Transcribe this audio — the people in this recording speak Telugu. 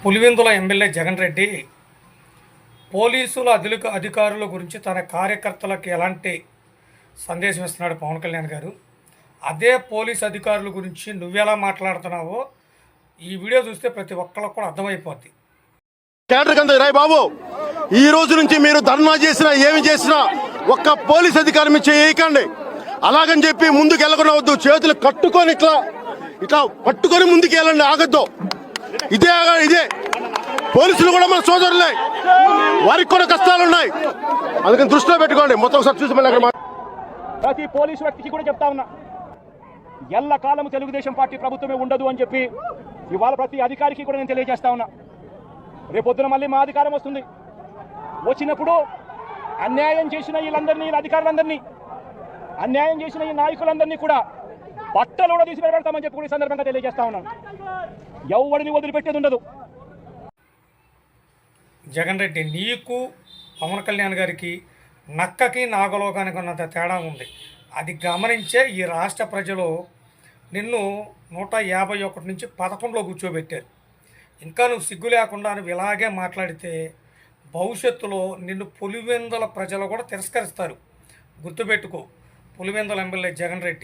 పులివెందుల ఎమ్మెల్యే జగన్ రెడ్డి పోలీసుల అధికారుల గురించి తన కార్యకర్తలకు ఎలాంటి సందేశం ఇస్తున్నాడు పవన్ కళ్యాణ్ గారు. అదే పోలీస్ అధికారుల గురించి నువ్వెలా మాట్లాడుతున్నావో ఈ వీడియో చూస్తే ప్రతి ఒక్కళ్ళకు కూడా అర్థమైపోద్ది. రాయ్ బాబు, ఈ రోజు నుంచి మీరు ధర్నా చేసినా ఏమి చేసినా ఒక్క పోలీస్ అధికారి మీద చేయకండి. అలాగని చెప్పి ముందుకు వెళ్ళకుండా వద్దు, చేతులు కట్టుకొని ఇట్లా ఇట్లా పట్టుకొని ముందుకు వెళ్ళండి, ఆగద్దు. ఇదే పోలీసులు కూడా మన సోదరులే, వారికి కూడా కష్టాలు ఉన్నాయి, అందుకని దృష్టిలో పెట్టుకోండి. మొత్తం ఒకసారి చూసి మళ్ళీ ప్రతి పోలీసు వ్యక్తికి కూడా చెప్తా ఉన్నా, ఎల్ల కాలం తెలుగుదేశం పార్టీ ప్రభుత్వమే ఉండదు అని చెప్పి ఇవాళ ప్రతి అధికారికి కూడా నేను తెలియజేస్తా ఉన్నా. రేపొద్దున మళ్ళీ మా అధికారం వస్తుంది, వచ్చినప్పుడు అన్యాయం చేసిన వీళ్ళందరినీ, అధికారులందరినీ, అన్యాయం చేసిన ఈ నాయకులందరినీ కూడా బట్టలు కూడా తీసి పెడతామని చెప్పి కూడా ఈ సందర్భంగా తెలియజేస్తా ఉన్నాను. ఎవరిని వదిలిపెట్టేది ఉండదు. జగన్ రెడ్డి, నీకు పవన్ కళ్యాణ్ గారికి నక్కకి నాగలోకానికి ఉన్నంత తేడా ఉంది. అది గమనించే ఈ రాష్ట్ర ప్రజలు నిన్ను 151 నుంచి 11లో కూర్చోబెట్టారు. ఇంకా నువ్వు సిగ్గు లేకుండా నువ్వు ఇలాగే మాట్లాడితే భవిష్యత్తులో నిన్ను పులివెందుల ప్రజలు కూడా తిరస్కరిస్తారు. గుర్తుపెట్టుకో, పులివెందుల ఎమ్మెల్యే జగన్ రెడ్డి.